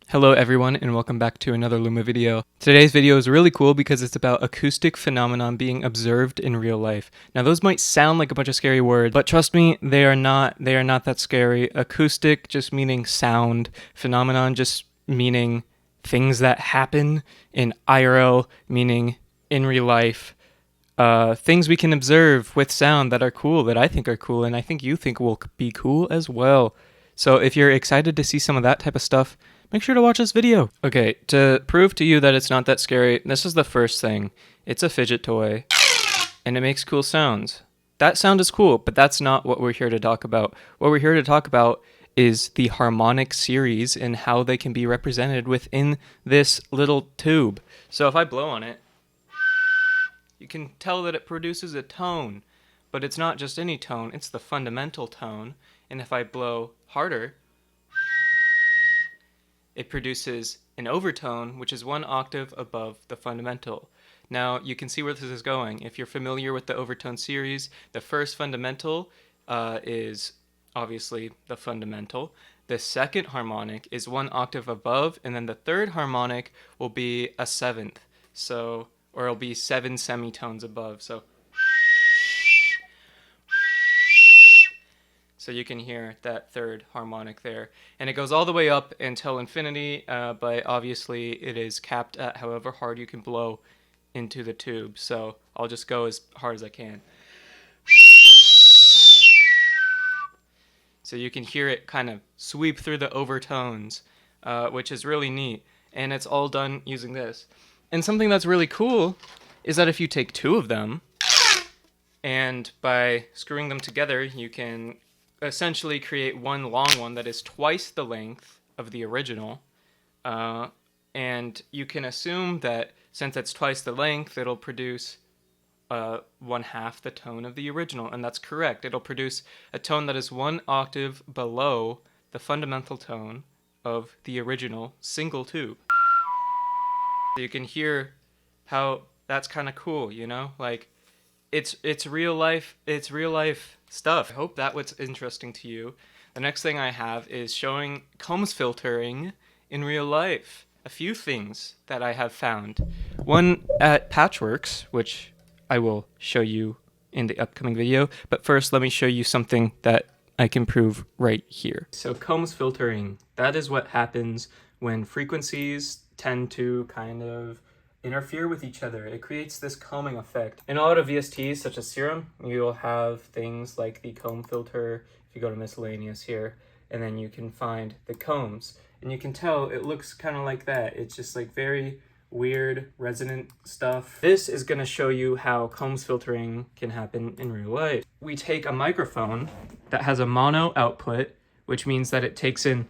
Hello everyone and welcome back to another Looma video. Today's video is really cool because it's about acoustic phenomenon being observed in real life. Now those might sound like a bunch of scary words, but trust me, they are not that scary. Acoustic just meaning sound, phenomenon just meaning things that happen, in IRL meaning in real life. Things we can observe with sound that are cool, that I think are cool, and I think you think will be cool as well. So if you're excited to see some of that type of stuff, make sure to watch this video. Okay, to prove to you that it's not that scary, this is the first thing. It's a fidget toy, and it makes cool sounds. That sound is cool, but that's not what we're here to talk about. What we're here to talk about is the harmonic series and how they can be represented within this little tube. So if I blow on it, you can tell that it produces a tone, but it's not just any tone, it's the fundamental tone. And if I blow harder, it produces an overtone, which is one octave above the fundamental. Now, you can see where this is going. If you're familiar with the overtone series, the first fundamental is obviously the fundamental. The second harmonic is one octave above, and then the third harmonic will be a seventh. So, or it'll be 7 semitones above. So you can hear that third harmonic there. And it goes all the way up until infinity, but obviously it is capped at however hard you can blow into the tube. So I'll just go as hard as I can. So you can hear it kind of sweep through the overtones, which is really neat. And it's all done using this. And something that's really cool is that if you take two of them, and by screwing them together, you can essentially create one long one that is twice the length of the original, and you can assume that since it's twice the length, it'll produce 1/2 the tone of the original, and that's correct. It'll produce a tone that is one octave below the fundamental tone of the original single tube. So you can hear how that's kind of cool, you know, like it's real life stuff. I hope that was interesting to you. The next thing I have is showing Combs filtering in real life. A few things that I have found. One at Patchworks, which I will show you in the upcoming video. But first, let me show you something that I can prove right here. So Combs filtering, that is what happens when frequencies tend to kind of interfere with each other. It creates this combing effect. In a lot of VSTs, such as Serum, you'll have things like the comb filter. If you go to miscellaneous here, and then you can find the combs. And you can tell it looks kind of like that. It's just like very weird, resonant stuff. This is gonna show you how Combs filtering can happen in real life. We take a microphone that has a mono output, which means that it takes in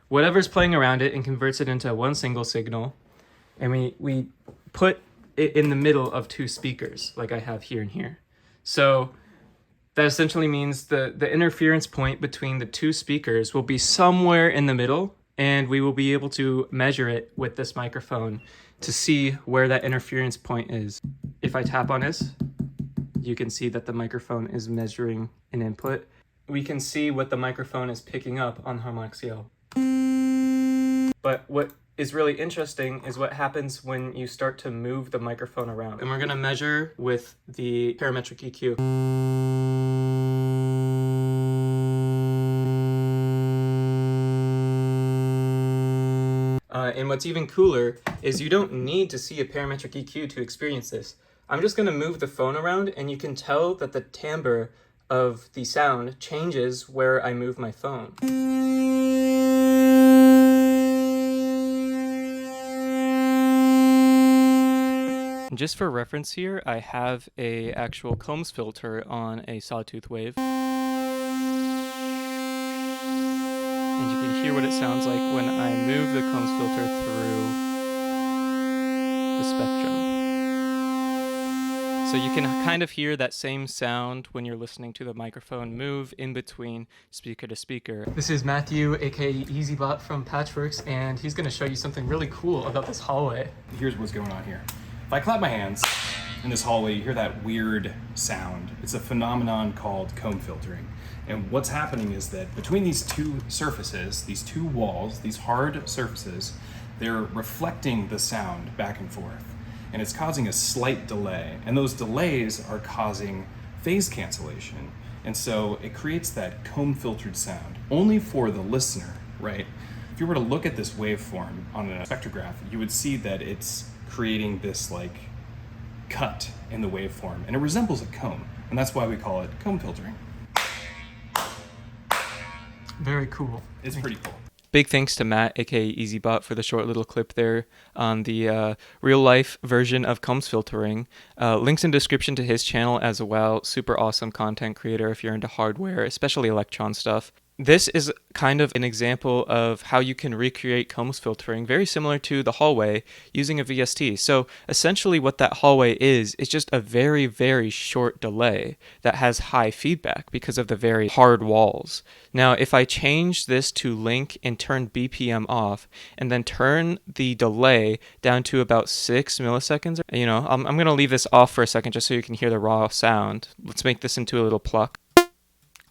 whatever's playing around it and converts it into one single signal. And we put it in the middle of two speakers, like I have here and here. So that essentially means the interference point between the two speakers will be somewhere in the middle, and we will be able to measure it with this microphone to see where that interference point is. If I tap on this, you can see that the microphone is measuring an input. We can see what the microphone is picking up on the harmonic scale. But what is really interesting is what happens when you start to move the microphone around. And we're gonna measure with the parametric EQ. And what's even cooler is you don't need to see a parametric EQ to experience this. I'm just gonna move the phone around, and you can tell that the timbre of the sound changes where I move my phone. Just for reference here, I have a actual Combs filter on a sawtooth wave. And you can hear what it sounds like when I move the Combs filter through the spectrum. So you can kind of hear that same sound when you're listening to the microphone move in between speaker to speaker. This is Matthew, aka EZBOT from Patchworks, and he's going to show you something really cool about this hallway. Here's what's going on here. If I clap my hands, in this hallway, you hear that weird sound. It's a phenomenon called comb filtering. And what's happening is that between these two surfaces, these two walls, these hard surfaces, they're reflecting the sound back and forth. And it's causing a slight delay. And those delays are causing phase cancellation. And so it creates that comb filtered sound, only for the listener, right? If you were to look at this waveform on a spectrograph, you would see that it's creating this like cut in the waveform, and it resembles a comb, and that's why we call it comb filtering. Very cool. It's pretty cool. Big thanks to Matt, aka EZBOT, for the short little clip there on the real-life version of comb filtering. Links in description to his channel as well. Super awesome content creator if you're into hardware, especially electron stuff. This is kind of an example of how you can recreate comb filtering, very similar to the hallway, using a VST. So essentially what that hallway is just a very, very short delay that has high feedback because of the very hard walls. Now, if I change this to link and turn BPM off, and then turn the delay down to about 6 milliseconds, you know, I'm going to leave this off for a second just so you can hear the raw sound. Let's make this into a little pluck.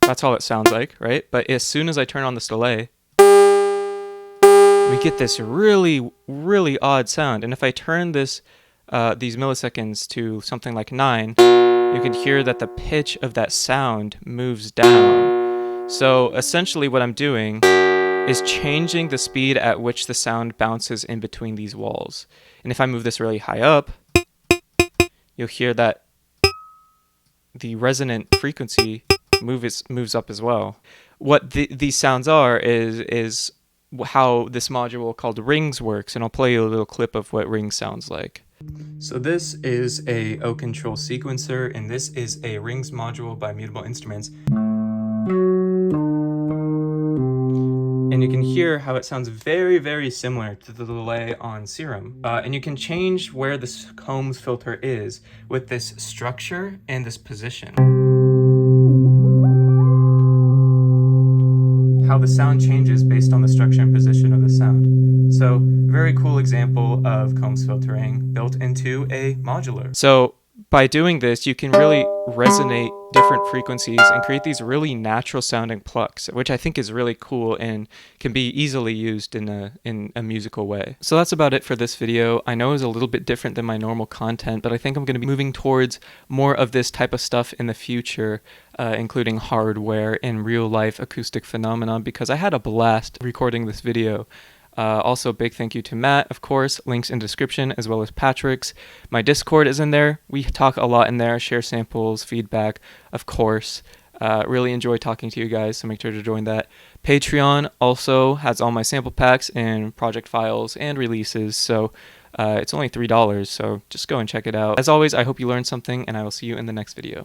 That's all it sounds like, right? But as soon as I turn on this delay, we get this really, really odd sound. And if I turn this, these milliseconds to something like 9, you can hear that the pitch of that sound moves down. So essentially what I'm doing is changing the speed at which the sound bounces in between these walls. And if I move this really high up, you'll hear that the resonant frequency moves up as well. What these sounds are is how this module called rings works, and I'll play you a little clip of what rings sounds like. So this is a O control sequencer, and this is a rings module by Mutable Instruments. And you can hear how it sounds very, very similar to the delay on Serum. And you can change where this comb filter is with this structure and this position. How the sound changes based on the structure and position of the sound. So, very cool example of comb filtering built into a modular. So, by doing this, you can really resonate different frequencies and create these really natural sounding plucks, which I think is really cool and can be easily used in a musical way. So that's about it for this video. I know it's a little bit different than my normal content, but I think I'm going to be moving towards more of this type of stuff in the future, including hardware and real life acoustic phenomena, because I had a blast recording this video. Also, big thank you to Matt, of course, links in description, as well as Patrick's. My Discord is in there. We talk a lot in there, share samples, feedback, of course. Really enjoy talking to you guys, so make sure to join that. Patreon also has all my sample packs and project files and releases, so it's only $3, so just go and check it out. As always, I hope you learned something, and I will see you in the next video.